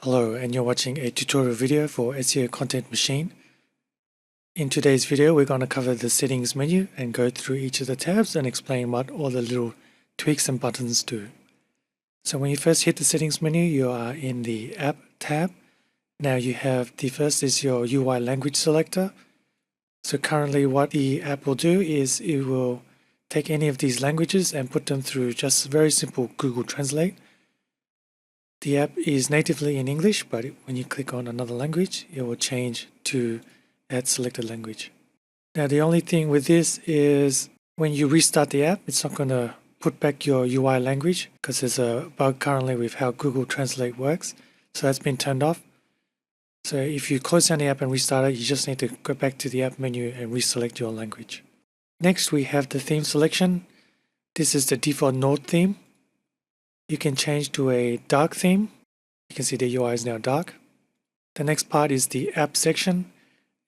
Hello, and you're watching a tutorial video for SEO Content Machine. In today's video, we're going to cover the settings menu and go through each of the tabs and explain what all the little tweaks and buttons do. So when you first hit the settings menu, you are in the App tab. Now you have the first is your UI language selector. So currently what the app will do is it will take any of these languages and put them through just very simple Google Translate. The app is natively in English, but when you click on another language, it will change to that selected language. Now, the only thing with this is when you restart the app, it's not going to put back your UI language because there's a bug currently with how Google Translate works. So that's been turned off. So if you close down the app and restart it, you just need to go back to the app menu and reselect your language. Next, we have the theme selection. This is the default Node theme. You can change to a dark theme. You can see the UI is now dark. The next part is the app section.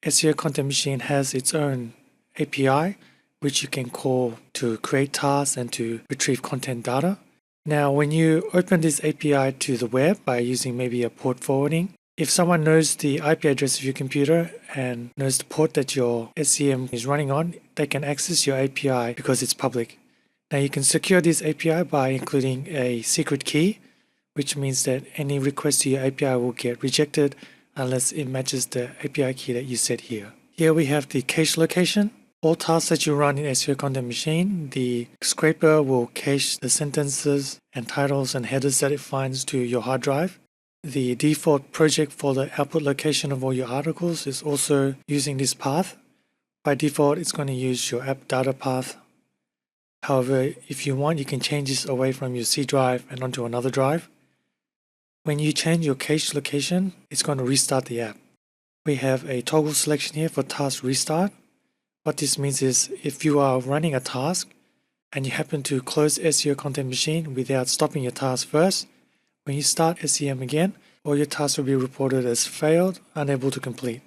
SEO Content Machine has its own API, which you can call to create tasks and to retrieve content data. Now, when you open this API to the web by using maybe a port forwarding, if someone knows the IP address of your computer and knows the port that your SCM is running on, they can access your API because it's public. Now you can secure this API by including a secret key, which means that any request to your API will get rejected unless it matches the API key that you set here. Here we have the cache location. All tasks that you run in SEO Content Machine, the scraper will cache the sentences and titles and headers that it finds to your hard drive. The default project folder output location of all your articles is also using this path. By default, it's going to use your app data path. However, if you want, you can change this away from your C drive and onto another drive. When you change your cache location, it's going to restart the app. We have a toggle selection here for task restart. What this means is if you are running a task and you happen to close SEO Content Machine without stopping your task first, when you start SCM again, all your tasks will be reported as failed, unable to complete.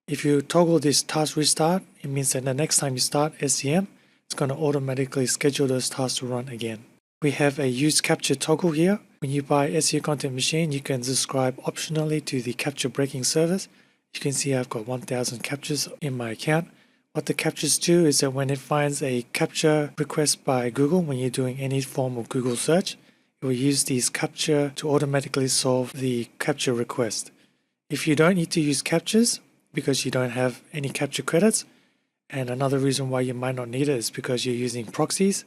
If you toggle this task restart, it means that the next time you start SCM, it's going to automatically schedule those tasks to run again. We have a use captcha toggle here. When you buy SEO Content Machine, you can subscribe optionally to the captcha breaking service. You can see I've got 1,000 captchas in my account. What the captchas do is that when it finds a captcha request by Google, when you're doing any form of Google search, it will use these captcha to automatically solve the captcha request. If you don't need to use captchas because you don't have any captcha credits, and another reason why you might not need it is because you're using proxies,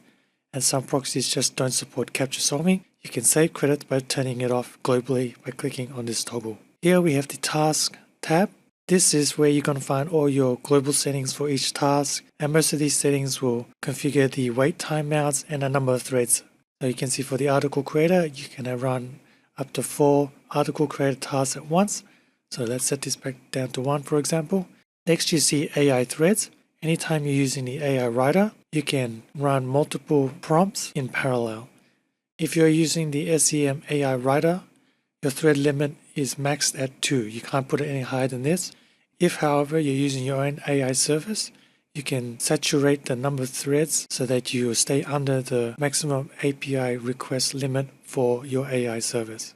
and some proxies just don't support captcha solving. You can save credit by turning it off globally by clicking on this toggle. Here we have the Task tab. This is where you're going to find all your global settings for each task, and most of these settings will configure the wait timeouts and a number of threads. So you can see for the article creator, you can run up to 4 article creator tasks at once. So let's set this back down to 1, for example. Next, you see AI threads. Anytime you're using the AI writer, you can run multiple prompts in parallel. If you're using the SCM AI writer, your thread limit is maxed at 2. You can't put it any higher than this. If, however, you're using your own AI service, you can saturate the number of threads so that you stay under the maximum API request limit for your AI service.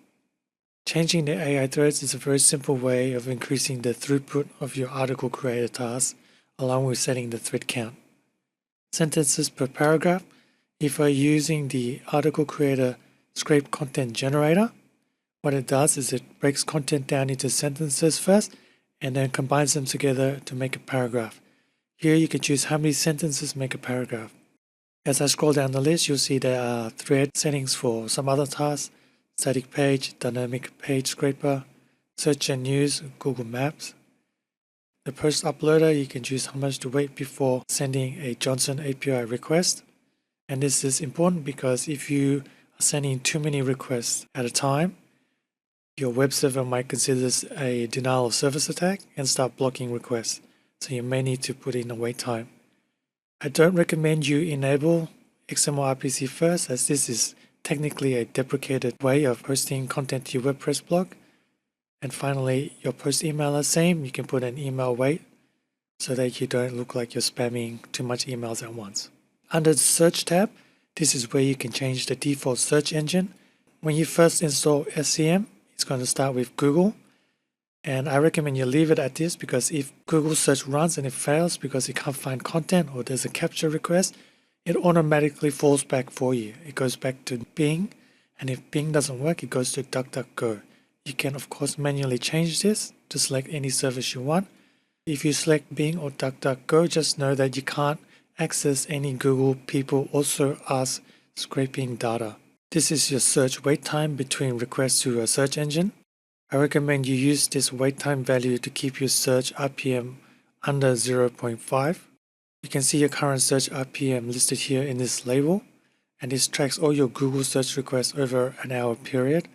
Changing the AI threads is a very simple way of increasing the throughput of your article creator tasks, along with setting the thread count. Sentences per paragraph. If you're using the article creator scrape content generator, what it does is it breaks content down into sentences first and then combines them together to make a paragraph. Here you can choose how many sentences make a paragraph. As I scroll down the list, you'll see there are thread settings for some other tasks: static page, dynamic page scraper, search and news, Google Maps. The post uploader, you can choose how much to wait before sending a Johnson API request. And this is important because if you are sending too many requests at a time, your web server might consider this a denial of service attack and start blocking requests. So you may need to put in a wait time. I don't recommend you enable XML RPC first, as this is technically a deprecated way of posting content to your WordPress blog. And finally, your post emailer, same, you can put an email wait so that you don't look like you're spamming too much emails at once. Under the Search tab, this is where you can change the default search engine. When you first install SCM, It's going to start with Google. And I recommend you leave it at this, because if Google search runs and it fails because it can't find content or there's a captcha request, it automatically falls back for you. It goes back to Bing, and if Bing doesn't work, it goes to DuckDuckGo. You can of course manually change this to select any service you want. If you select Bing or DuckDuckGo, just know that you can't access any Google people also ask scraping data. This is your search wait time between requests to a search engine. I recommend you use this wait time value to keep your search RPM under 0.5. You can see your current search RPM listed here in this label, and this tracks all your Google search requests over an hour period.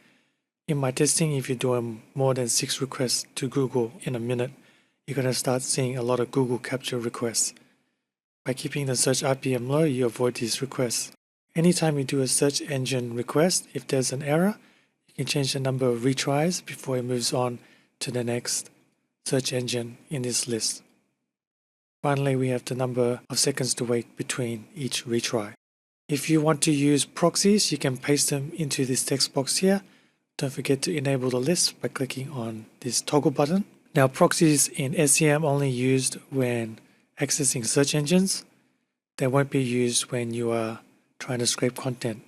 In my testing, if you're doing more than 6 requests to Google in a minute, you're going to start seeing a lot of Google captcha requests. By keeping the search RPM low, you avoid these requests. Anytime you do a search engine request, if there's an error, you can change the number of retries before it moves on to the next search engine in this list. Finally, we have the number of seconds to wait between each retry. If you want to use proxies, you can paste them into this text box here. Don't forget to enable the list by clicking on this toggle button. Now, proxies in SCM only used when accessing search engines. They won't be used when you are trying to scrape content.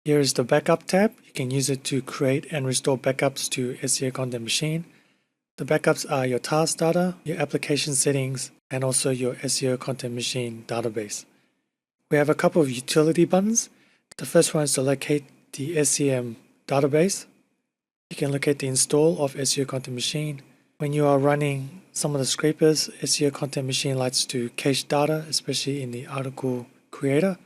Here is the backup tab. You can use it to create and restore backups to SCM Content Machine. The backups are your task data, your application settings, and also your SCM Content Machine database. We have a couple of utility buttons. The first one is to locate the SCM database. You can locate the install of SCM Content Machine. When you are running some of the scrapers, SCM Content Machine likes to cache data, especially in the article creator.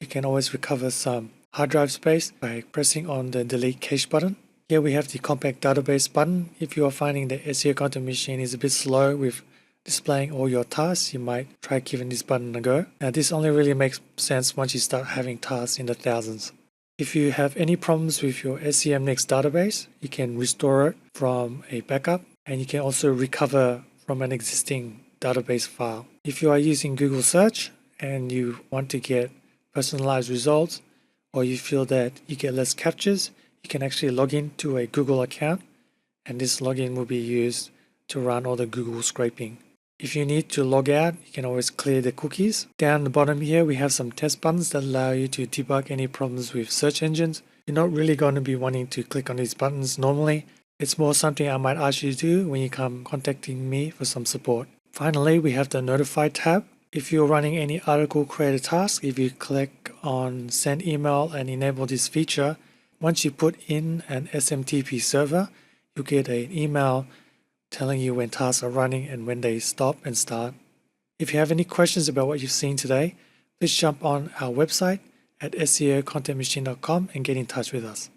You can always recover some hard drive space by pressing on the delete cache button. Here we have the compact database button. If you are finding the SCM Content Machine is a bit slow with displaying all your tasks, you might try giving this button a go. Now, this only really makes sense once you start having tasks in the thousands. If you have any problems with your SCM Next database, you can restore it from a backup, and you can also recover from an existing database file. If you are using Google Search and you want to get personalized results, or you feel that you get less captchas, you can actually log in to a Google account, and this login will be used to run all the Google scraping. If you need to log out, you can always clear the cookies. Down the bottom here, we have some test buttons that allow you to debug any problems with search engines. You're not really going to be wanting to click on these buttons normally. It's more something I might ask you to do when you come contacting me for some support. Finally, we have the Notify tab. If you're running any article creator task, if you click on Send Email and enable this feature, once you put in an SMTP server, you'll get an email telling you when tasks are running and when they stop and start. If you have any questions about what you've seen today, please jump on our website at scmcontentmachine.com and get in touch with us.